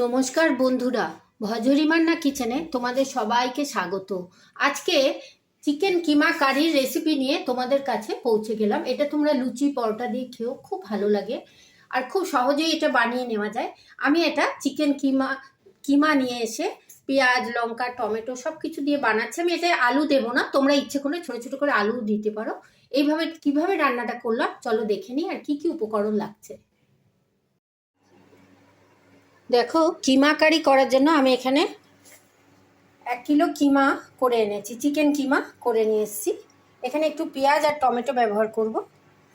নমস্কার বন্ধুরা, ভজরিমান্না কিচেনে তোমাদের সবাইকে স্বাগত। আজকে চিকেন কিমা কারির রেসিপি নিয়ে তোমাদের কাছে পৌঁছে গেলাম। এটা তোমরা লুচি পরোটা দিয়ে খেয়েও খুব ভালো লাগে আর খুব সহজেই এটা বানিয়ে নেওয়া যায়। আমি এটা চিকেন কিমা কিমা নিয়ে এসে পেঁয়াজ লঙ্কা টমেটো সব কিছু দিয়ে বানাচ্ছি। আমি এটায় আলু দেবো না, তোমরা ইচ্ছে করে ছোটো ছোটো করে আলু দিতে পারো। এইভাবে কিভাবে রান্নাটা করলাম চলো দেখে নিই আর কি কি উপকরণ লাগছে। দেখো, কিমা কারি করার জন্য আমি এখানে 1 কিলো কিমা করে এনেছি, চিকেন কিমা করে নিয়ে এসেছি। এখানে একটু পেঁয়াজ আর টমেটো ব্যবহার করব,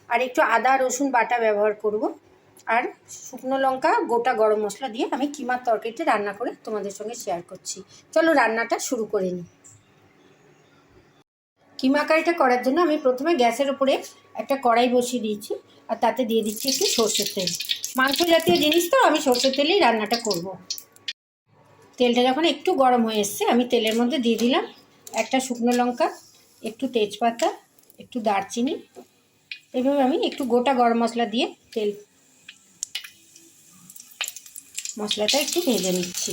আর একটু আদা রসুন বাটা ব্যবহার করব, আর শুকনো লঙ্কা গোটা গরম মশলা দিয়ে আমি কিমার তরকারিটা রান্না করে তোমাদের সঙ্গে শেয়ার করছি। চলো রান্নাটা শুরু করে নিই। কিমা কারিটা করার জন্য আমি প্রথমে গ্যাসের উপরে একটা কড়াই বসিয়ে দিয়েছি, আর তাতে দিয়ে দিচ্ছি একটু সর্ষের তেল। মাংস জাতীয় জিনিস তো, আমি সর্ষের তেলেই রান্নাটা করব। তেলটা যখন একটু গরম হয়ে এসছে, আমি তেলের মধ্যে দিয়ে দিলাম একটা শুকনো লঙ্কা, একটু তেজপাতা, একটু দারচিনি। এভাবে আমি একটু গোটা গরম মশলা দিয়ে মশলাটা একটু ভেজে নিচ্ছি।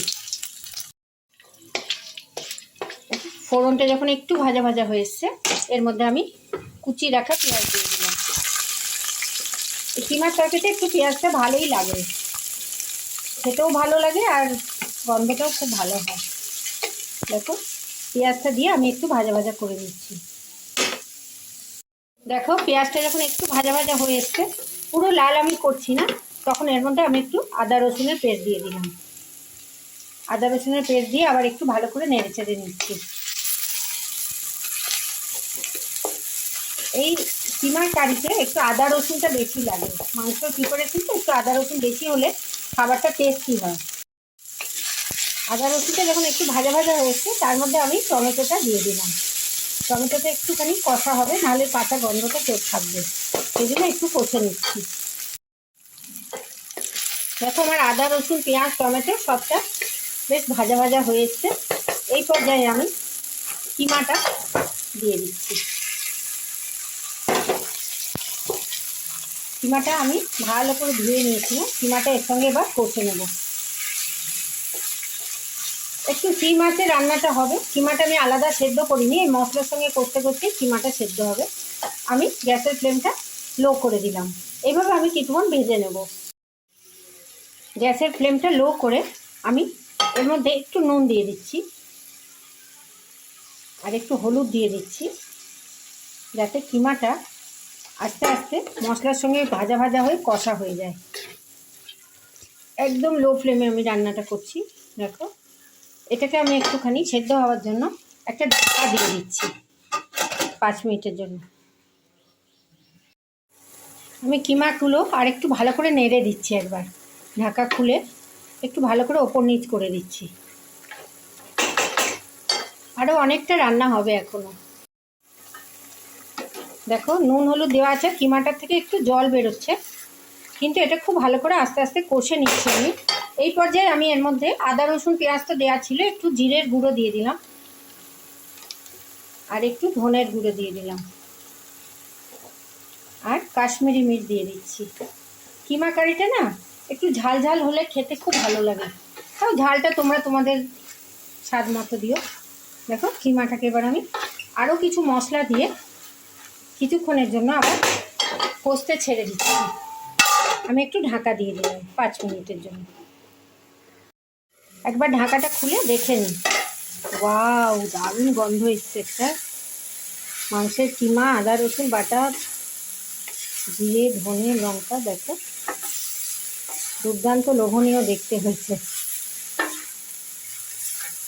ফোড়নটা যখন একটু ভাজা ভাজা হয়ে এসছে, এর মধ্যে আমি কুচি রাখা পেঁয়াজ দিয়ে দিলাম। এই কিমার তরকারিতে একটু পেঁয়াজটা ভালোই লাগে, খেতেও ভালো লাগে আর গন্ধটাও খুব ভালো হয়। দেখো, পেঁয়াজটা দিয়ে আমি একটু ভাজা ভাজা করে নিচ্ছি। দেখো, পেঁয়াজটা যখন একটু ভাজা ভাজা হয়ে এসছে, পুরো লাল আমি করছি না, তখন এর মধ্যে আমি একটু আদা রসুনের পেস্ট দিয়ে দিলাম। আদা রসুনের পেস্ট দিয়ে আবার একটু ভালো করে নেড়ে চেড়ে নিচ্ছি। এই কিমার কারিতে একটু আদা রসুনটা বেশি লাগে, মাংস প্রিপারেশন তো একটু আদা রসুন বেশি হলে খাবারটা টেস্টি হয়। আদা রসুনটা যখন একটু ভাজা ভাজা হয়েছে, তার মধ্যে আমি টমেটোটা দিয়ে দিলাম। টমেটোটা একটুখানি কষা হবে, নাহলে কাঁচা গন্ধটা চোখ থাকবে, সেই জন্য একটু কষে নিচ্ছি। দেখো, আমার আদা রসুন পেঁয়াজ টমেটো সবটা বেশ ভাজা ভাজা হয়ে এসছে। এই পর্যায়ে আমি কিমাটা দিয়ে দিচ্ছি। কিমাটা আমি ভালো করে ধুয়ে নিয়েছিলাম, কিমাটা এর সঙ্গে এবার কষে নেব। একটু সিম আঁচে রান্নাটা হবে, কিমাটা আমি আলাদা সেদ্ধ করিনি, এই মশলার সঙ্গে করতে করতে কিমাটা সেদ্ধ হবে। আমি গ্যাসের ফ্লেমটা লো করে দিলাম। এইভাবে আমি কিছুক্ষণ ভেজে নেব। গ্যাসের ফ্লেমটা লো করে আমি এর মধ্যে একটু নুন দিয়ে দিচ্ছি আর একটু হলুদ দিয়ে দিচ্ছি, যাতে কিমাটা আস্তে আস্তে মশলার সঙ্গে ভাজা ভাজা হয়ে কষা হয়ে যায়। একদম লো ফ্লেমে আমি রান্নাটা করছি। দেখো, এটাকে আমি একটুখানি সেদ্ধ হওয়ার জন্য একটা ঢাকা দিয়ে দিচ্ছি 5 মিনিটের জন্য। আমি কিমাগুলো আর একটু ভালো করে নেড়ে দিচ্ছি, একবার ঢাকা খুলে একটু ভালো করে ওপর নিচ করে দিচ্ছি। আরও অনেকটা রান্না হবে এখনও। দেখো, নুন হলুদ দেওয়া আছে, কিমাটার থেকে একটু জল বেরোচ্ছে, কিন্তু এটা খুব ভালো করে আস্তে আস্তে কষে নিচ্ছি আমি। এই পর্যায়ে আমি এর মধ্যে আদা রসুন পেঁয়াজ তো দেওয়া ছিল, একটু জিরের গুঁড়ো দিয়ে দিলাম আর একটু ধনের গুঁড়ো দিয়ে দিলাম আর কাশ্মীরি মির্চ দিয়ে দিচ্ছি। কিমা কারিটা না একটু ঝাল ঝাল হলে খেতে খুব ভালো লাগে, তাও ঝালটা তোমরা তোমাদের স্বাদ মতো দিও। দেখো, কিমাটাকে এবার আমি আরও কিছু মশলা দিয়ে কিছুক্ষণের জন্য আবার কষতে ছেড়ে দিচ্ছি। আমি একটু ঢাকা দিয়ে দিলাম 5 মিনিটের জন্য। একবার ঢাকাটা খুলে দেখে নিই। ওয়াও, দারুণ গন্ধ এসছে একটা। মাংসের কিমা, আদা রসুন বাটা, জিরে ধনে লঙ্কা, দেখো দুর্দান্ত লোভনীয় দেখতে হয়েছে।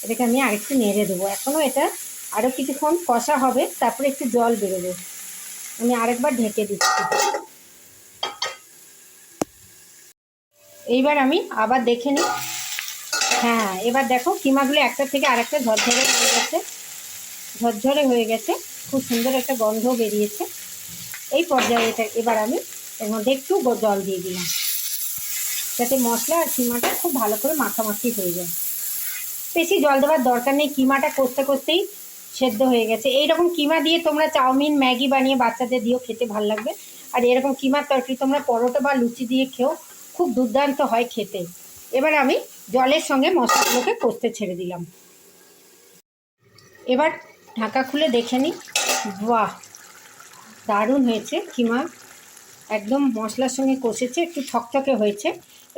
এটাকে আমি আরেকটু নেড়ে দেবো। এখনও এটা আরও কিছুক্ষণ কষা হবে, তারপরে একটু জল বেরোবে। আমি আরেকবার ঢেকে দিচ্ছি। এইবার আমি আবার দেখে নিই। হ্যাঁ, এবার দেখো কিমাগুলো একটা থেকে আরেকটা ঝরঝরে হয়ে গেছে, ঝরঝরে হয়ে গেছে, খুব সুন্দর একটা গন্ধ বেরিয়েছে। এই পর্যায়ে এটা এবার আমি এর মধ্যে একটু জল দিয়ে দিলাম, যাতে মশলা আর কিমাটা খুব ভালো করে মাখামাখি হয়ে যায়। বেশি জল দেওয়ার দরকার নেই, কিমাটা কষতে কষতেই সেদ্ধ হয়ে গেছে। এইরকম কিমা দিয়ে তোমরা চাউমিন ম্যাগি বানিয়ে বাচ্চাদের দিয়েও খেতে ভালো লাগবে। আর এরকম কিমার তরকারি তোমরা পরোটা বা লুচি দিয়ে খেয়েও খুব দুর্দান্ত হয় খেতে। এবার আমি জলের সঙ্গে মশলাগুলোকে কষতে ছেড়ে দিলাম। এবার ঢাকা খুলে দেখে নিই। বাহ, দারুণ হয়েছে কিমা, একদম মশলার সঙ্গে কষেছে, একটু থকথকে হয়েছে।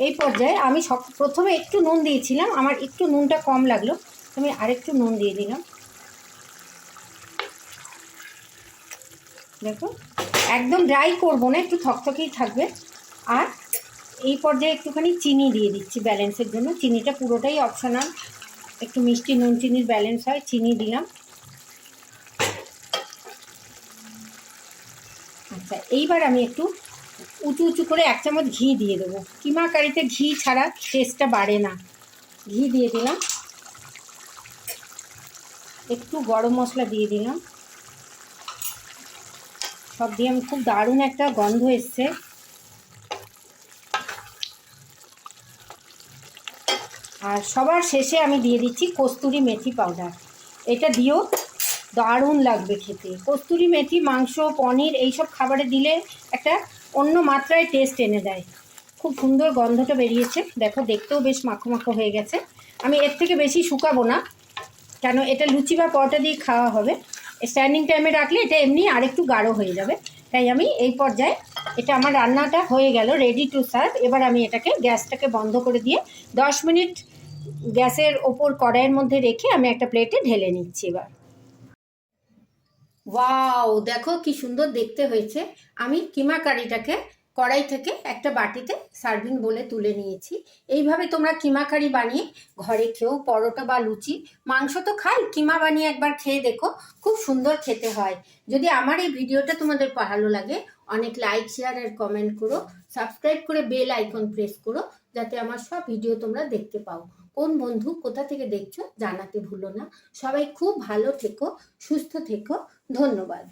এই পর্যায়ে আমি প্রথমে একটু নুন দিয়েছিলাম, আমার একটু নুনটা কম লাগলো, আমি আরেকটু নুন দিয়ে দিলাম। দেখো, একদম ড্রাই করবো না, একটু থকথকেই থাকবে। আর এই পর্যায়ে একটুখানি চিনি দিয়ে দিচ্ছি ব্যালেন্সের জন্য। চিনিটা পুরোটাই অপশনাল, একটু মিষ্টি নুন চিনির ব্যালেন্স হয়, চিনি দিলাম। আচ্ছা, এইবার আমি একটু উঁচু উঁচু করে 1 চামচ ঘি দিয়ে দেবো। কিমা কারিতে ঘি ছাড়া টেস্টটা বাড়ে না। ঘি দিয়ে দিলাম, একটু গরম মশলা দিয়ে দিলাম। সব দিয়ে আমি, খুব দারুণ একটা গন্ধ এসছে। আর সবার শেষে আমি দিয়ে দিচ্ছি কস্তুরি মেথি পাউডার। এটা দিয়েও দারুণ লাগবে খেতে। কস্তুরি মেথি মাংস, পনির এইসব খাবারে দিলে একটা অন্য মাত্রায় টেস্ট এনে দেয়। খুব সুন্দর গন্ধটা বেরিয়েছে। দেখো, দেখতেও বেশ মাখো মাখো হয়ে গেছে। আমি এর থেকে বেশি শুকাবো না, কেন এটা লুচি বা পরোটা দিয়ে খাওয়া হবে। স্ট্যান্ডিং টাইমে রাখলে এটা এমনি আরেকটু গাঢ় হয়ে যাবে। তাই আমি এই পর্যায়ে, এটা আমার রান্নাটা হয়ে গেল, রেডি টু সার্ভ। এবার আমি এটাকে, গ্যাসটাকে বন্ধ করে দিয়ে 10 মিনিট গ্যাসের ওপর কড়াইয়ের মধ্যে রেখে আমি একটা প্লেটে ঢেলে নিচ্ছি। এবার ওয়াও, দেখো কি সুন্দর দেখতে হয়েছে। আমি কিমা কারিটাকে কড়াই থেকে একটা বাটিতে সার্ভিং বলে তুলে নিয়েছি। এইভাবে তোমরা কিমা কারি বানিয়ে ঘরে খেয়েও, পরোটা বা লুচি, মাংস তো খাই, কিমা বানিয়ে একবার খেয়ে দেখো, খুব সুন্দর খেতে হয়। যদি আমার এই ভিডিওটা তোমাদের ভালো লাগে, অনেক লাইক, শেয়ার আর কমেন্ট করো। সাবস্ক্রাইব করে বেল আইকন প্রেস করো, যাতে আমার সব ভিডিও তোমরা দেখতে পাও। কোন বন্ধু কোথা থেকে দেখছো জানাতে ভুলো না। সবাই খুব ভালো থেকো, সুস্থ থেকো। ধন্যবাদ।